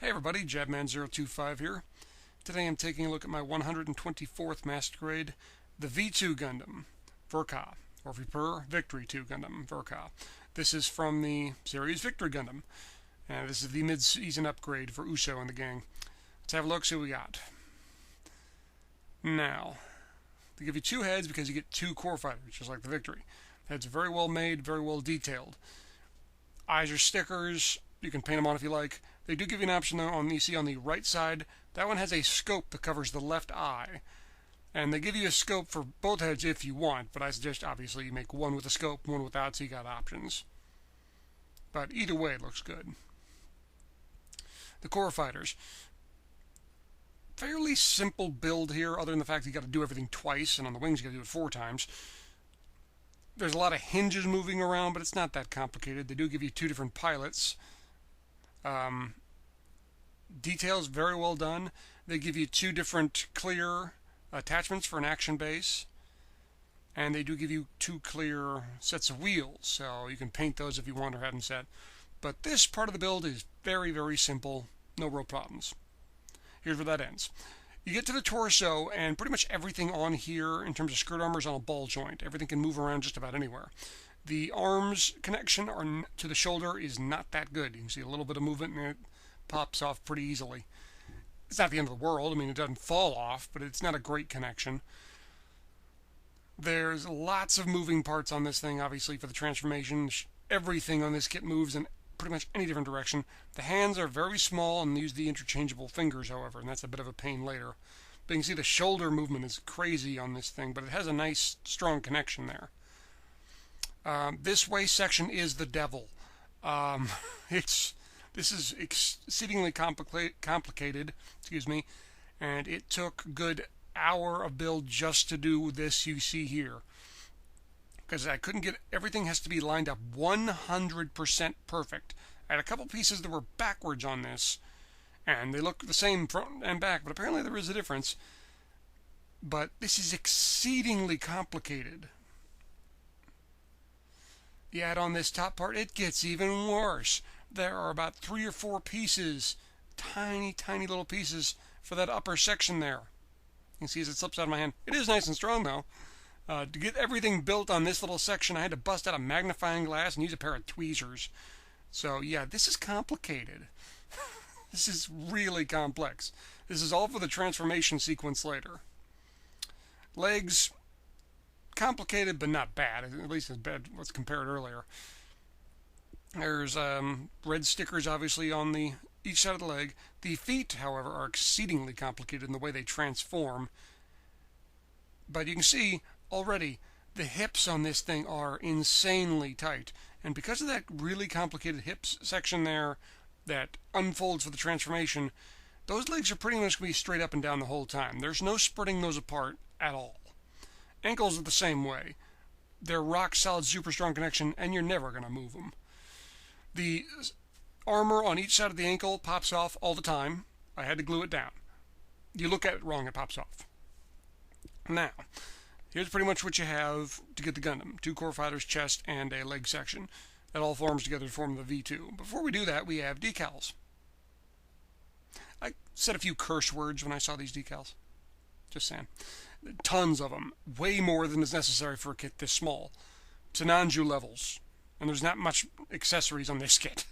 Hey everybody, Jabman025 here. Today I'm taking a look at my 124th Master Grade, the V2 Gundam, Ver.Ka, or if you prefer, Victory 2 Gundam, Ver.Ka. This is from the series Victory Gundam, and this is the mid-season upgrade for Uso and the gang. Let's have a look, see what we got. Now, they give you two heads because you get two core fighters, just like the Victory. Heads are very well made, very well detailed. Eyes are stickers. You can paint them on if you like. They do give you an option though on you see on the right side. That one has a scope that covers the left eye. And they give you a scope for both heads if you want, but I suggest obviously you make one with a scope, one without, so you got options. But either way it looks good. The core fighters. Fairly simple build here, other than the fact that you got to do everything twice, and on the wings you got to do it 4 times. There's a lot of hinges moving around, but it's not that complicated. They do give you 2 different pilots. Details very well done. They give you 2 different clear attachments for an action base, and they do give you 2 clear sets of wheels, so you can paint those if you want or have them set. But this part of the build is very, very simple. No real problems. Here's where that ends. You get to the torso, and pretty much everything on here in terms of skirt armor is on a ball joint. Everything can move around just about anywhere. The arms connection to the shoulder is not that good. You can see a little bit of movement and it pops off pretty easily. It's not the end of the world. I mean, it doesn't fall off, but it's not a great connection. There's lots of moving parts on this thing, obviously, for the transformation. Everything on this kit moves in pretty much any different direction. The hands are very small and use the interchangeable fingers, however, and that's a bit of a pain later. But you can see the shoulder movement is crazy on this thing, but it has a nice, strong connection there. This waist section is the devil. This is exceedingly complicated, and it took a good hour of build just to do this you see here. Because I couldn't get, everything has to be lined up 100% perfect. I had a couple pieces that were backwards on this, and they look the same front and back, but apparently there is a difference. But this is exceedingly complicated. Yet on this top part, it gets even worse. There are about 3 or 4 pieces, tiny, tiny little pieces for that upper section there. You can see as it slips out of my hand. It is nice and strong though. To get everything built on this little section, I had to bust out a magnifying glass and use a pair of tweezers. So yeah, this is complicated. This is really complex. This is all for the transformation sequence later. Legs, complicated but not bad, at least as bad as compared earlier. There's red stickers obviously on each side of the leg. The feet, however, are exceedingly complicated in the way they transform. But you can see already the hips on this thing are insanely tight. And because of that really complicated hips section there that unfolds for the transformation, those legs are pretty much going to be straight up and down the whole time. There's no spreading those apart at all. Ankles are the same way. They're rock solid, super strong connection, and you're never going to move them. The armor on each side of the ankle pops off all the time. I had to glue it down. You look at it wrong, it pops off. Now, here's pretty much what you have to get the Gundam. 2 core fighters, chest, and a leg section. That all forms together to form the V2. Before we do that, we have decals. I said a few curse words when I saw these decals. Just saying. Tons of them. Way more than is necessary for a kit this small. Sinanju levels. And there's not much accessories on this kit,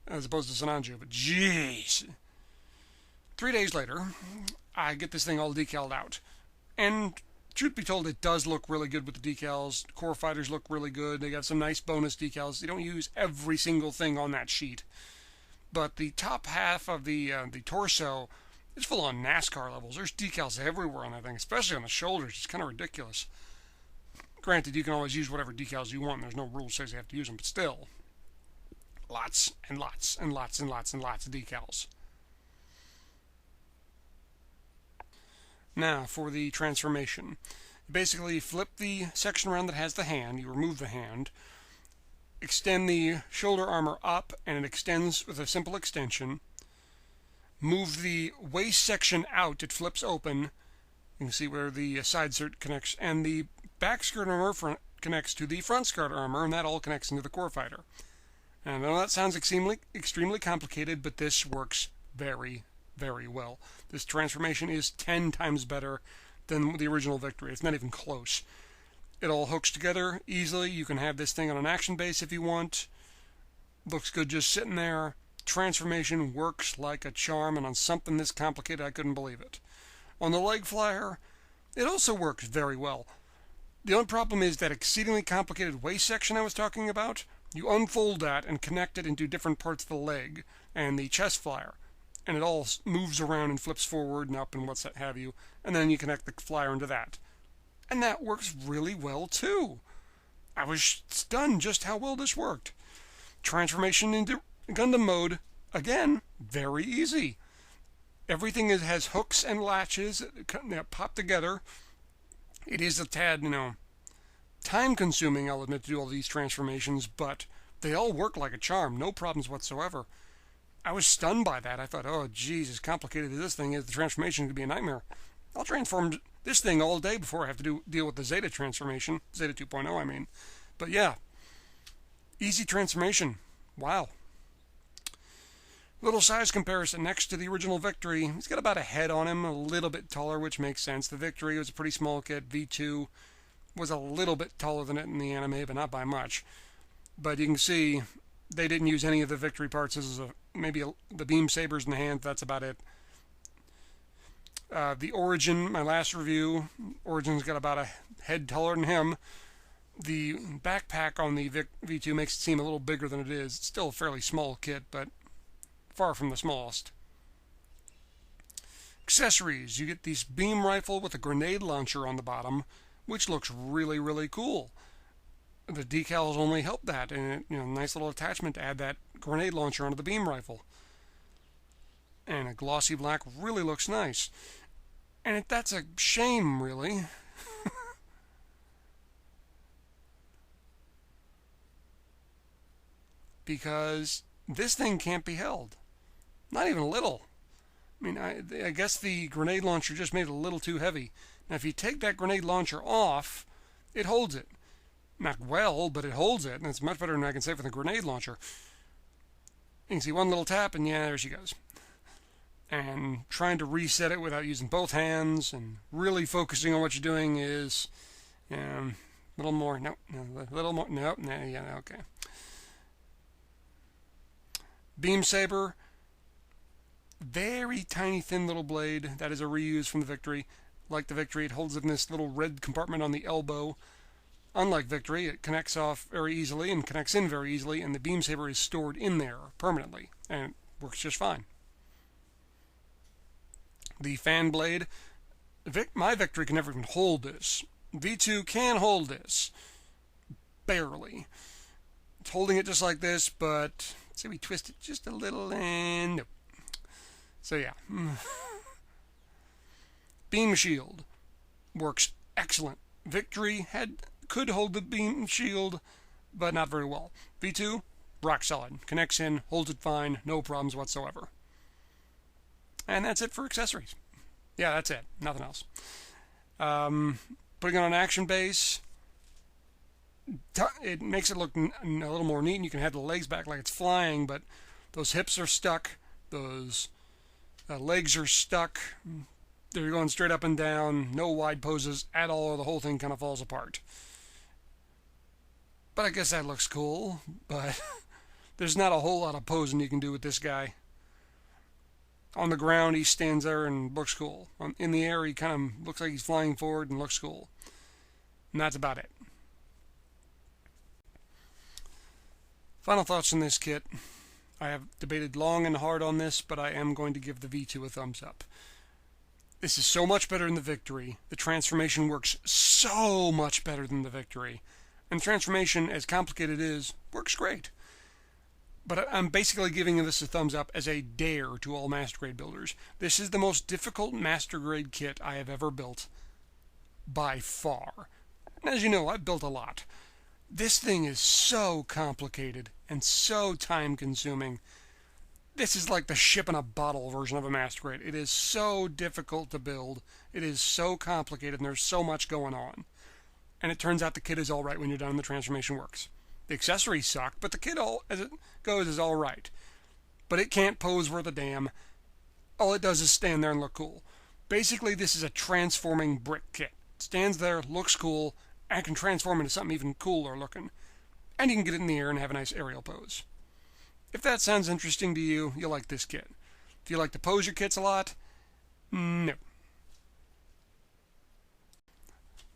as opposed to Sinanju, but jeez. 3 days later, I get this thing all decaled out. And truth be told, it does look really good with the decals. Core fighters look really good. They got some nice bonus decals. They don't use every single thing on that sheet. But the top half of the torso is full on NASCAR levels. There's decals everywhere on that thing, especially on the shoulders. It's kind of ridiculous. Granted, you can always use whatever decals you want. There's no rule that says you have to use them, but still. Lots and lots and lots and lots and lots of decals. Now, for the transformation. You basically flip the section around that has the hand. You remove the hand. Extend the shoulder armor up, and it extends with a simple extension. Move the waist section out. It flips open. You can see where the side skirt connects, and the back skirt armor connects to the front skirt armor, and that all connects into the core fighter. And I know that sounds extremely complicated, but this works very, very well. This transformation is 10 times better than the original Victory. It's not even close. It all hooks together easily. You can have this thing on an action base if you want. Looks good just sitting there. Transformation works like a charm, and on something this complicated, I couldn't believe it. On the leg flyer, it also works very well. The only problem is that exceedingly complicated waist section I was talking about. You unfold that and connect it into different parts of the leg and the chest flyer, and it all moves around and flips forward and up and what's that have you, and then you connect the flyer into that. And that works really well too. I was stunned just how well this worked. Transformation into Gundam mode, again, very easy. Everything has hooks and latches that pop together. It is a tad, time consuming, I'll admit, to do all these transformations, but they all work like a charm, no problems whatsoever. I was stunned by that. I thought, oh geez, as complicated as this thing is, the transformation could be a nightmare. I'll transform this thing all day before I have to deal with the Zeta transformation, Zeta 2.0 I mean. But yeah, easy transformation. Wow. Little size comparison next to the original Victory. He's got about a head on him, a little bit taller, which makes sense. The Victory was a pretty small kit. V2 was a little bit taller than it in the anime, but not by much. But you can see they didn't use any of the Victory parts. This is the beam sabers in the hand. That's about it. The Origin, my last review, Origin's got about a head taller than him. The backpack on the V2 makes it seem a little bigger than it is. It's still a fairly small kit, but far from the smallest. Accessories. You get this beam rifle with a grenade launcher on the bottom, which looks really, really cool. The decals only help that, and nice little attachment to add that grenade launcher onto the beam rifle. And a glossy black really looks nice. And that's a shame, really. Because this thing can't be held. Not even a little. I mean, I guess the grenade launcher just made it a little too heavy. Now, if you take that grenade launcher off, it holds it. Not well, but it holds it, and it's much better than I can say with a grenade launcher. You can see one little tap, and yeah, there she goes. And trying to reset it without using both hands and really focusing on what you're doing is a little more. Nope, no, a little more. Nope, no, yeah, okay. Beam saber. Very tiny, thin little blade. That is a reuse from the Victory. Like the Victory, it holds in this little red compartment on the elbow. Unlike Victory, it connects off very easily and connects in very easily, and the beam saber is stored in there permanently, and it works just fine. The fan blade. My Victory can never even hold this. V2 can hold this. Barely. It's holding it just like this, but see, we twist it just a little, and nope. So yeah. Beam shield works excellent. Victory could hold the beam shield, but not very well. V2, rock solid. Connects in, holds it fine, no problems whatsoever. And that's it for accessories. Yeah, that's it. Nothing else. Putting on an action base, it makes it look a little more neat, and you can have the legs back like it's flying, but those hips are stuck. Those legs are stuck. They're going straight up and down. No wide poses at all, or the whole thing kind of falls apart. But I guess that looks cool, but there's not a whole lot of posing you can do with this guy. On the ground, he stands there and looks cool. In the air, he kind of looks like he's flying forward and looks cool. And that's about it. Final thoughts on this kit. I have debated long and hard on this, but I am going to give the V2 a thumbs up. This is so much better than the Victory. The transformation works so much better than the Victory. And the transformation, as complicated as it is, works great. But I'm basically giving this a thumbs up as a dare to all Master Grade builders. This is the most difficult Master Grade kit I have ever built. By far. And as you know, I've built a lot. This thing is so complicated and so time-consuming. This is like the ship-in-a-bottle version of a Master Grade. It is so difficult to build. It is so complicated, and there's so much going on. And it turns out the kit is alright when you're done and the transformation works. The accessories suck, but the kit, as it goes, is alright. But it can't pose worth a damn. All it does is stand there and look cool. Basically, this is a transforming brick kit. It stands there, looks cool, and can transform into something even cooler looking. And you can get it in the air and have a nice aerial pose. If that sounds interesting to you, you'll like this kit. If you like to pose your kits a lot, no.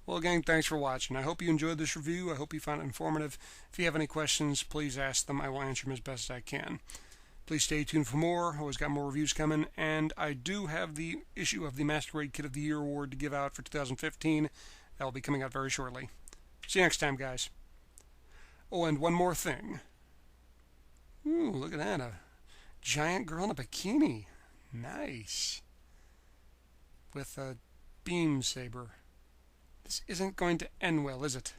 Well, gang, thanks for watching. I hope you enjoyed this review. I hope you found it informative. If you have any questions, please ask them. I will answer them as best as I can. Please stay tuned for more. I always got more reviews coming. And I do have the issue of the Masquerade Kit of the Year award to give out for 2015. That will be coming out very shortly. See you next time, guys. Oh, and one more thing. Ooh, look at that. A giant girl in a bikini. Nice. With a beam saber. This isn't going to end well, is it?